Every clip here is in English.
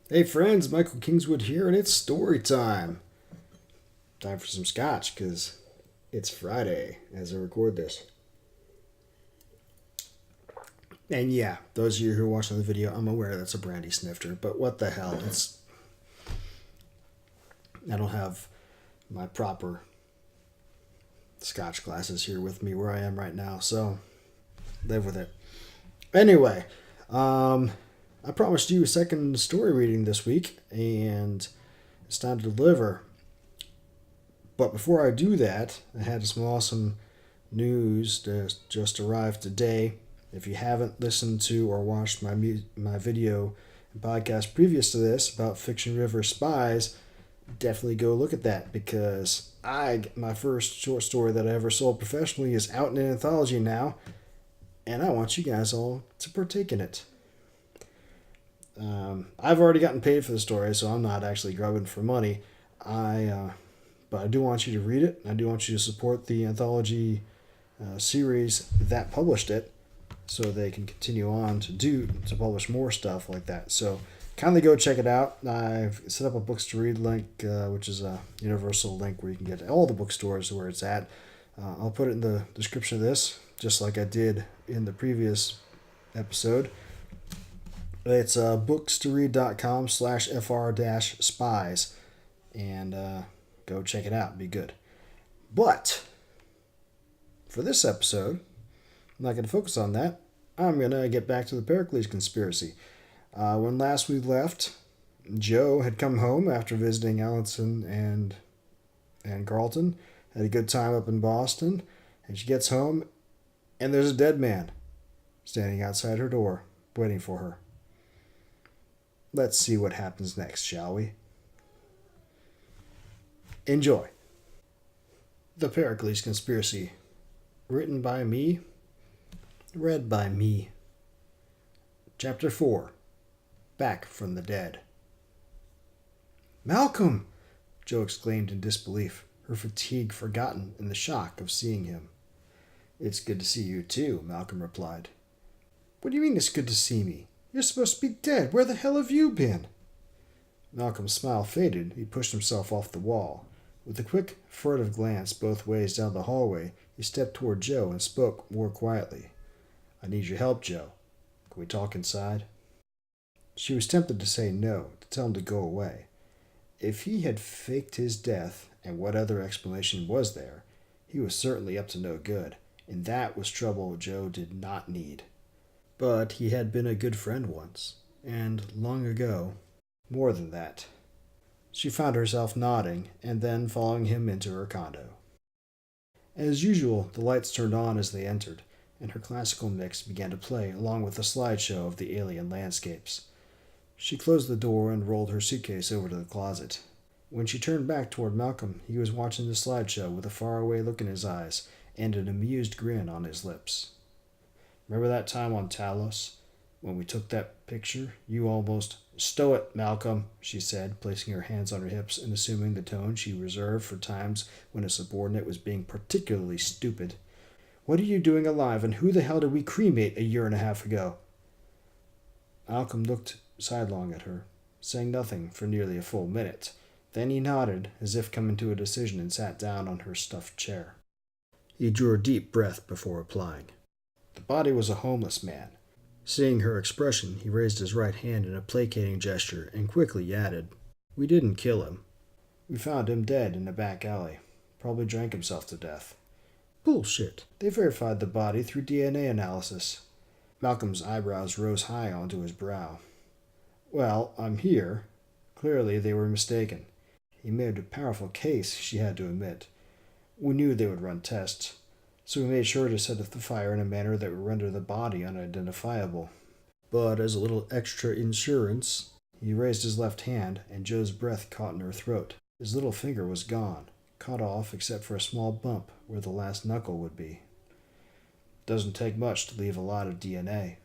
Hey friends, Michael Kingswood here, and it's story time. Time for some scotch, because it's Friday as I record this. And yeah, those of you who are watching the video, I'm aware that's a brandy snifter, but what the hell? I don't have my proper scotch glasses here with me where I am right now, so live with it. Anyway, um, I promised you a second story reading this week, and it's time to deliver. But before I do that, I had some awesome news that just arrived today. If you haven't listened to or watched my video and podcast previous to this about Fiction River Spies, definitely go look at that because my first short story that I ever sold professionally is out in an anthology now, and I want you guys all to partake in it. I've already gotten paid for the story, so I'm not actually grubbing for money. But I do want you to read it. I do want you to support the anthology series that published it, so they can continue on to publish more stuff like that. So kindly go check it out. I've set up a books to read link, which is a universal link where you can get to all the bookstores where it's at. I'll put it in the description of this, just like I did in the previous episode. It's books2read.com/fr-spies, and go check it out. Be good. But for this episode, I'm not going to focus on that. I'm going to get back to the Pericles Conspiracy. When last we left, Joe had come home after visiting Allison and Carlton. Had a good time up in Boston. And she gets home, and there's a dead man standing outside her door, waiting for her. Let's see what happens next, shall we? Enjoy. The Pericles Conspiracy. Written by me. Read by me. Chapter 4. Back from the Dead. Malcolm! Joe exclaimed in disbelief, her fatigue forgotten in the shock of seeing him. It's good to see you, too, Malcolm replied. What do you mean it's good to see me? You're supposed to be dead. Where the hell have you been? Malcolm's smile faded. He pushed himself off the wall. With a quick, furtive glance both ways down the hallway, he stepped toward Joe and spoke more quietly. I need your help, Joe. Can we talk inside? She was tempted to say no, to tell him to go away. If he had faked his death, and what other explanation was there, he was certainly up to no good, and that was trouble Joe did not need. But he had been a good friend once, and long ago, more than that. She found herself nodding, and then following him into her condo. As usual, the lights turned on as they entered, and her classical mix began to play along with a slideshow of the alien landscapes. She closed the door and rolled her suitcase over to the closet. When she turned back toward Malcolm, he was watching the slideshow with a faraway look in his eyes and an amused grin on his lips. Remember that time on Talos? When we took that picture, you almost... Stow it, Malcolm, she said, placing her hands on her hips and assuming the tone she reserved for times when a subordinate was being particularly stupid. What are you doing alive, and who the hell did we cremate a year and a half ago? Malcolm looked sidelong at her, saying nothing for nearly a full minute. Then he nodded, as if coming to a decision, and sat down on her stuffed chair. He drew a deep breath before replying. The body was a homeless man. Seeing her expression, he raised his right hand in a placating gesture and quickly added, We didn't kill him. We found him dead in a back alley. Probably drank himself to death. Bullshit. They verified the body through DNA analysis. Malcolm's eyebrows rose high onto his brow. Well, I'm here. Clearly they were mistaken. He made a powerful case, she had to admit. We knew they would run tests, so we made sure to set the fire in a manner that would render the body unidentifiable. But as a little extra insurance, he raised his left hand, and Joe's breath caught in her throat. His little finger was gone, cut off except for a small bump where the last knuckle would be. Doesn't take much to leave a lot of DNA.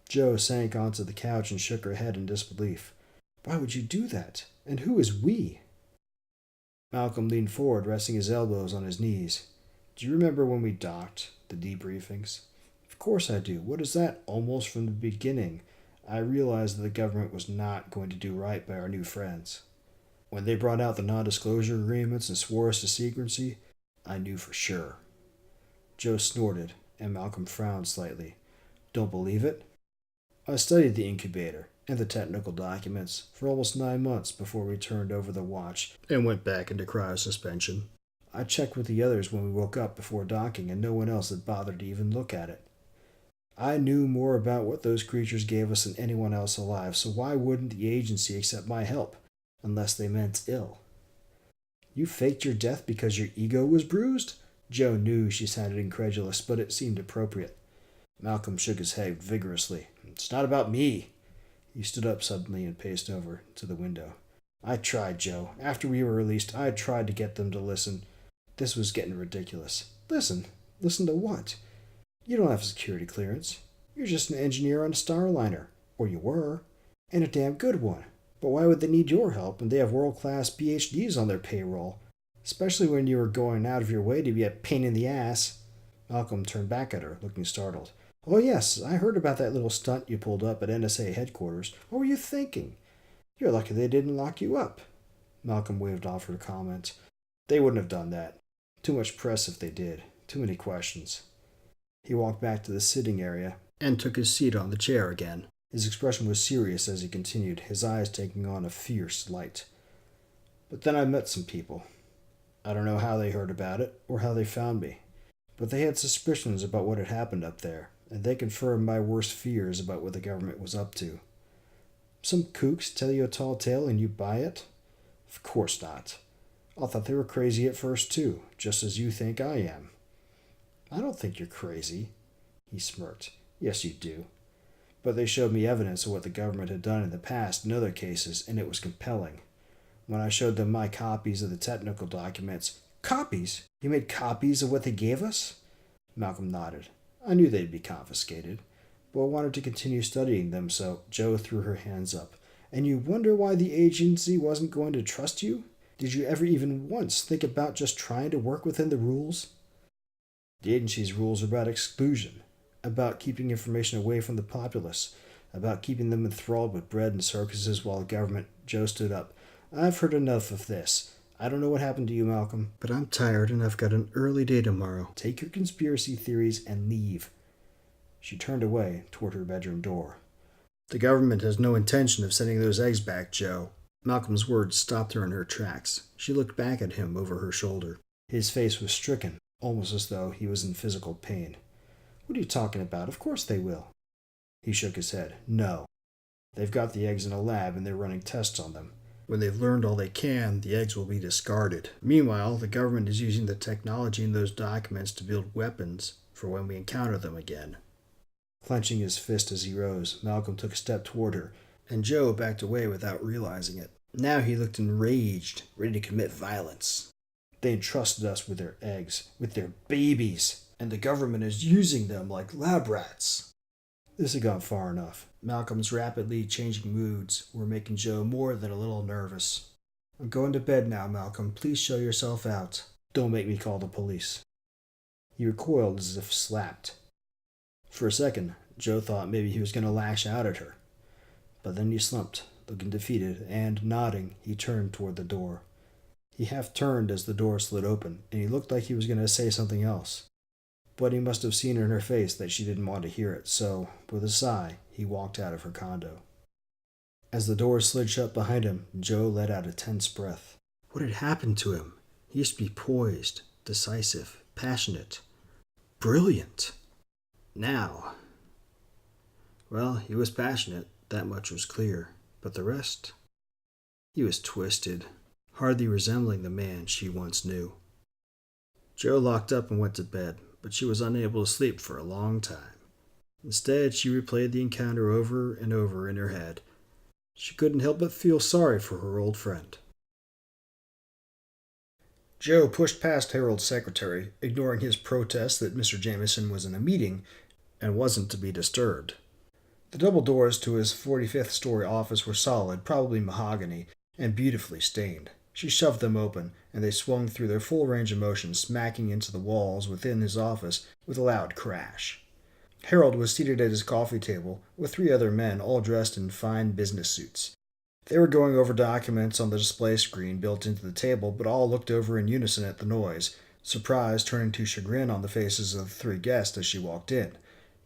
Joe sank onto the couch and shook her head in disbelief. Why would you do that? And who is we? Malcolm leaned forward, resting his elbows on his knees. Do you remember when we docked, the debriefings? Of course I do. What is that? Almost from the beginning. I realized that the government was not going to do right by our new friends. When they brought out the non-disclosure agreements and swore us to secrecy, I knew for sure. Joe snorted, and Malcolm frowned slightly. Don't believe it? I studied the incubator and the technical documents for almost 9 months before we turned over the watch and went back into cryosuspension. I checked with the others when we woke up before docking, and no one else had bothered to even look at it. I knew more about what those creatures gave us than anyone else alive, so why wouldn't the agency accept my help, unless they meant ill? You faked your death because your ego was bruised? Joe knew she sounded incredulous, but it seemed appropriate. Malcolm shook his head vigorously. It's not about me. He stood up suddenly and paced over to the window. I tried, Joe. After we were released, I tried to get them to listen. This was getting ridiculous. Listen? Listen to what? You don't have a security clearance. You're just an engineer on a Starliner. Or you were. And a damn good one. But why would they need your help when they have world-class PhDs on their payroll? Especially when you were going out of your way to be a pain in the ass. Malcolm turned back at her, looking startled. Oh yes, I heard about that little stunt you pulled up at NSA headquarters. What were you thinking? You're lucky they didn't lock you up. Malcolm waved off her comment. They wouldn't have done that. Too much press if they did. Too many questions. He walked back to the sitting area and took his seat on the chair again. His expression was serious as he continued, his eyes taking on a fierce light. But then I met some people. I don't know how they heard about it or how they found me, but they had suspicions about what had happened up there, and they confirmed my worst fears about what the government was up to. Some kooks tell you a tall tale and you buy it? Of course not. I thought they were crazy at first too, just as you think I am. I don't think you're crazy. He smirked. Yes, you do. But they showed me evidence of what the government had done in the past in other cases, and it was compelling. When I showed them my copies of the technical documents. Copies? You made copies of what they gave us? Malcolm nodded. I knew they'd be confiscated, but I wanted to continue studying them, so Joe threw her hands up. And you wonder why the agency wasn't going to trust you? Did you ever even once think about just trying to work within the rules? The agency's rules are about exclusion, about keeping information away from the populace, about keeping them enthralled with bread and circuses while the government... Joe stood up. I've heard enough of this. I don't know what happened to you, Malcolm, but I'm tired and I've got an early day tomorrow. Take your conspiracy theories and leave. She turned away toward her bedroom door. The government has no intention of sending those eggs back, Joe. Malcolm's words stopped her in her tracks. She looked back at him over her shoulder. His face was stricken, almost as though he was in physical pain. What are you talking about? Of course they will. He shook his head. No. They've got the eggs in a lab and they're running tests on them. When they've learned all they can, the eggs will be discarded. Meanwhile, the government is using the technology in those documents to build weapons for when we encounter them again. Clenching his fist as he rose, Malcolm took a step toward her, and Joe backed away without realizing it. Now he looked enraged, ready to commit violence. They entrusted us with their eggs, with their babies, and the government is using them like lab rats. This had gone far enough. Malcolm's rapidly changing moods were making Joe more than a little nervous. I'm going to bed now, Malcolm. Please show yourself out. Don't make me call the police. He recoiled as if slapped. For a second, Joe thought maybe he was going to lash out at her. But then he slumped, looking defeated, and, nodding, he turned toward the door. He half turned as the door slid open, and he looked like he was going to say something else. But he must have seen in her face that she didn't want to hear it, so, with a sigh, he walked out of her condo. As the door slid shut behind him, Joe let out a tense breath. What had happened to him? He used to be poised, decisive, passionate, brilliant. Now... Well, he was passionate, that much was clear, but the rest? He was twisted, hardly resembling the man she once knew. Joe locked up and went to bed, but she was unable to sleep for a long time. Instead, she replayed the encounter over and over in her head. She couldn't help but feel sorry for her old friend. Joe pushed past Harold's secretary, ignoring his protest that Mr. Jameson was in a meeting and wasn't to be disturbed. The double doors to his 45th-story office were solid, probably mahogany, and beautifully stained. She shoved them open, and they swung through their full range of motion, smacking into the walls within his office with a loud crash. Harold was seated at his coffee table with three other men, all dressed in fine business suits. They were going over documents on the display screen built into the table, but all looked over in unison at the noise, surprise turning to chagrin on the faces of the three guests as she walked in.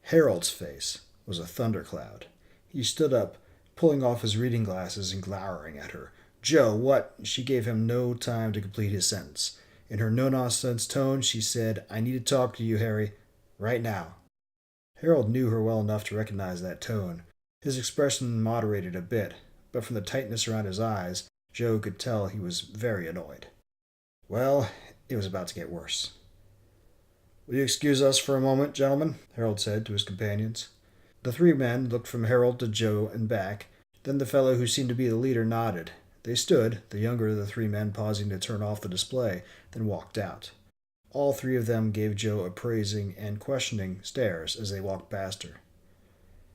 Harold's face was a thundercloud. He stood up, pulling off his reading glasses and glowering at her. Joe, what? She gave him no time to complete his sentence. In her no-nonsense tone, she said, I need to talk to you, Harry, right now. Harold knew her well enough to recognize that tone. His expression moderated a bit, but from the tightness around his eyes, Joe could tell he was very annoyed. Well, it was about to get worse. Will you excuse us for a moment, gentlemen? Harold said to his companions. The three men looked from Harold to Joe and back. Then the fellow who seemed to be the leader nodded. They stood, the younger of the three men pausing to turn off the display, then walked out. All three of them gave Joe appraising and questioning stares as they walked past her.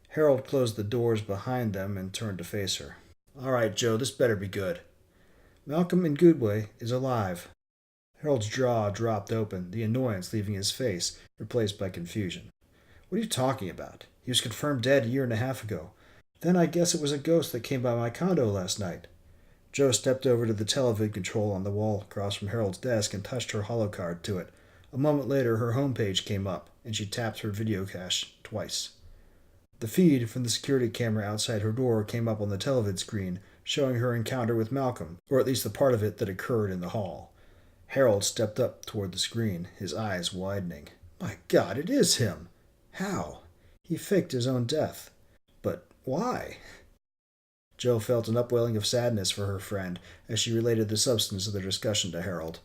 Harold closed the doors behind them and turned to face her. All right, Joe, this better be good. Malcolm in Goodway is alive. Harold's jaw dropped open, the annoyance leaving his face, replaced by confusion. What are you talking about? He was confirmed dead a year and a half ago. Then I guess it was a ghost that came by my condo last night. Joe stepped over to the televid control on the wall across from Harold's desk and touched her holocard to it. A moment later, her homepage came up, and she tapped her video cache twice. The feed from the security camera outside her door came up on the televid screen, showing her encounter with Malcolm, or at least the part of it that occurred in the hall. Harold stepped up toward the screen, his eyes widening. My God, it is him! How? He faked his own death. But why? Joe felt an upwelling of sadness for her friend as she related the substance of their discussion to Harold.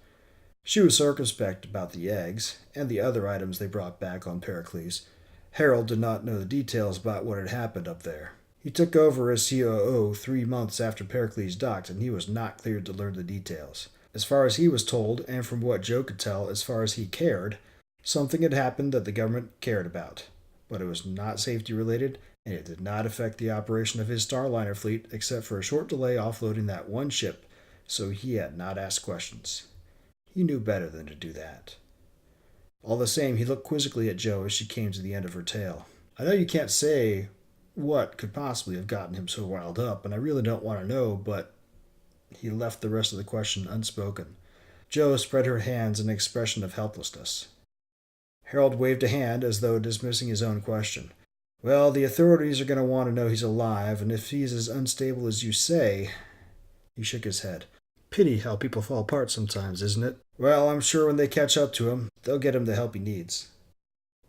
She was circumspect about the eggs, and the other items they brought back on Pericles. Harold did not know the details about what had happened up there. He took over as COO 3 months after Pericles docked, and he was not cleared to learn the details. As far as he was told, and from what Joe could tell, as far as he cared, something had happened that the government cared about. But it was not safety-related, and it did not affect the operation of his Starliner fleet except for a short delay offloading that one ship, so he had not asked questions. He knew better than to do that. All the same, he looked quizzically at Joe as she came to the end of her tale. I know you can't say what could possibly have gotten him so riled up, and I really don't want to know, but he left the rest of the question unspoken. Joe spread her hands in an expression of helplessness. Harold waved a hand as though dismissing his own question. Well, the authorities are going to want to know he's alive, and if he's as unstable as you say... He shook his head. Pity how people fall apart sometimes, isn't it? Well, I'm sure when they catch up to him, they'll get him the help he needs.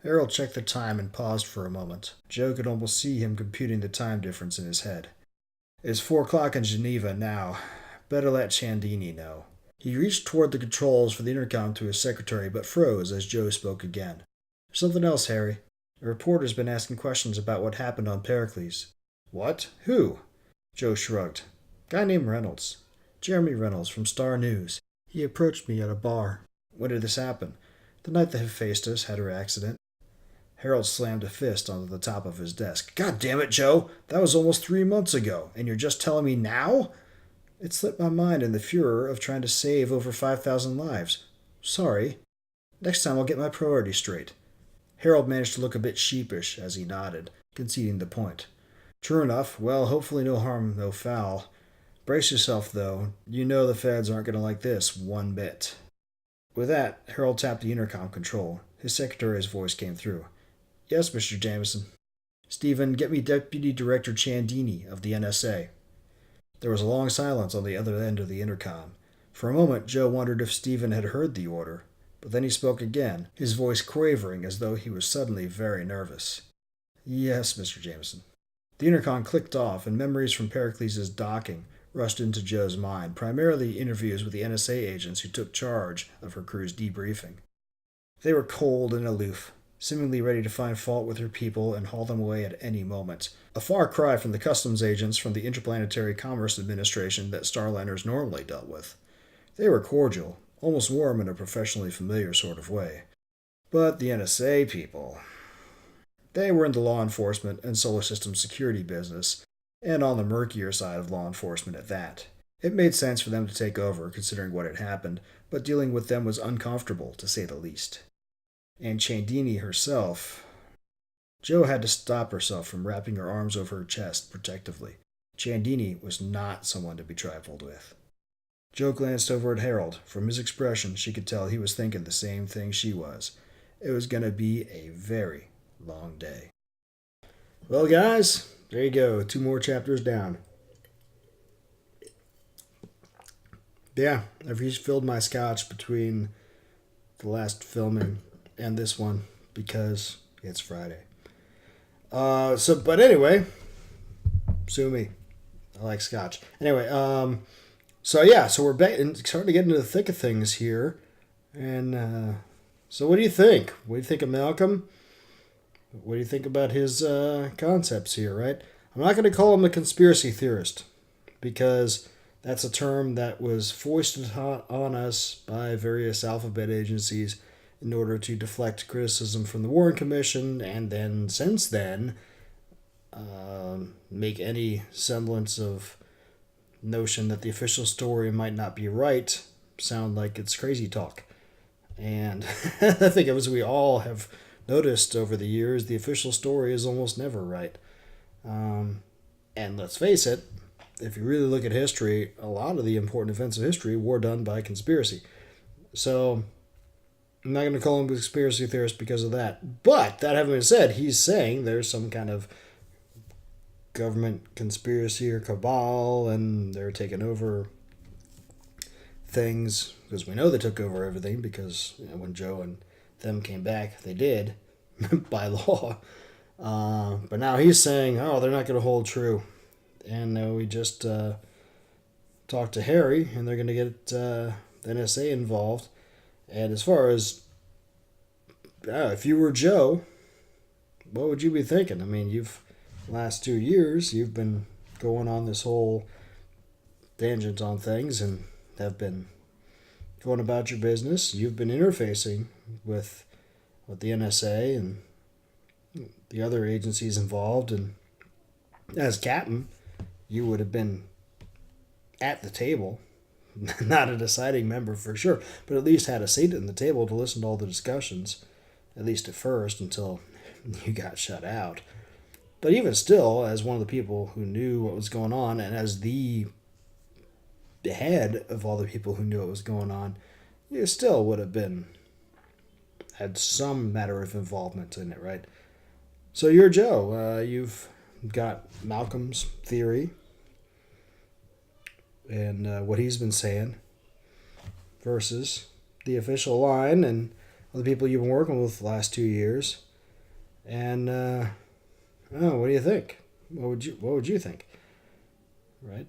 Harold checked the time and paused for a moment. Joe could almost see him computing the time difference in his head. It's 4 o'clock in Geneva now. Better let Ciandini know. He reached toward the controls for the intercom to his secretary, but froze as Joe spoke again. There's something else, Harry. A reporter's been asking questions about what happened on Pericles. What? Who? Joe shrugged. Guy named Reynolds. Jeremy Reynolds from Star News. He approached me at a bar. When did this happen? The night the Hephaestus had her accident. Harold slammed a fist onto the top of his desk. God damn it, Joe! That was almost 3 months ago, and you're just telling me now? It slipped my mind in the furor of trying to save over 5,000 lives. Sorry. Next time I'll get my priorities straight. Harold managed to look a bit sheepish as he nodded, conceding the point. True enough. Well, hopefully no harm, no foul. Brace yourself, though. You know the feds aren't going to like this one bit. With that, Harold tapped the intercom control. His secretary's voice came through. Yes, Mr. Jameson. Stephen, get me Deputy Director Ciandini of the NSA. There was a long silence on the other end of the intercom. For a moment, Joe wondered if Stephen had heard the order, but then he spoke again, his voice quavering as though he was suddenly very nervous. Yes, Mr. Jameson. The intercom clicked off, and memories from Pericles' docking rushed into Joe's mind, primarily interviews with the NSA agents who took charge of her crew's debriefing. They were cold and aloof, seemingly ready to find fault with her people and haul them away at any moment. A far cry from the customs agents from the Interplanetary Commerce Administration that Starliners normally dealt with. They were cordial, almost warm in a professionally familiar sort of way. But the NSA people... They were in the law enforcement and solar system security business, and on the murkier side of law enforcement at that. It made sense for them to take over, considering what had happened, but dealing with them was uncomfortable, to say the least. And Ciandini herself... Jo had to stop herself from wrapping her arms over her chest protectively. Ciandini was not someone to be trifled with. Jo glanced over at Harold. From his expression, she could tell he was thinking the same thing she was. It was going to be a very long day. Well, guys, there you go. 2 more chapters down. Yeah, I've refilled my scotch between the last filming and this one because it's Friday. But anyway, sue me. I like scotch. Anyway, so we're starting to get into the thick of things here. And so what do you think? What do you think of Malcolm? What do you think about his concepts here, right? I'm not going to call him a conspiracy theorist because that's a term that was foisted on us by various alphabet agencies in order to deflect criticism from the Warren Commission, and then, since then, make any semblance of notion that the official story might not be right sound like it's crazy talk. And I think, as we all have noticed over the years, the official story is almost never right. And let's face it, if you really look at history, a lot of the important events of history were done by conspiracy. So I'm not going to call him a conspiracy theorist because of that. But that having been said, he's saying there's some kind of government conspiracy or cabal, and they're taking over things, because we know they took over everything, because when Jo and them came back, they did by law. But now he's saying, oh, they're not going to hold true. And we just talked to Harry, and they're going to get the NSA involved. And as far as, if you were Jo, what would you be thinking? I mean, last 2 years, you've been going on this whole tangent on things and have been going about your business. You've been interfacing with the NSA and the other agencies involved. And as captain, you would have been at the table, not a deciding member for sure, but at least had a seat at the table to listen to all the discussions, at least at first, until you got shut out. But even still, as one of the people who knew what was going on, and as the head of all the people who knew what was going on, you still would have had some matter of involvement in it, right? So you're Jo. You've got Malcolm's theory and what he's been saying versus the official line and the people you've been working with the last 2 years. And what do you think? What would you think? Right?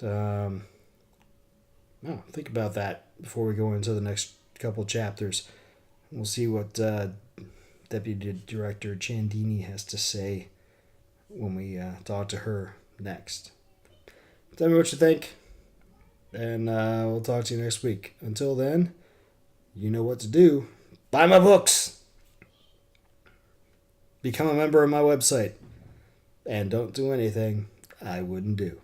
Think about that before we go into the next couple chapters. We'll see what Deputy Director Ciandini has to say when we talk to her next. Tell me what you think, and we'll talk to you next week. Until then, you know what to do. Buy my books! Become a member of my website. And don't do anything I wouldn't do.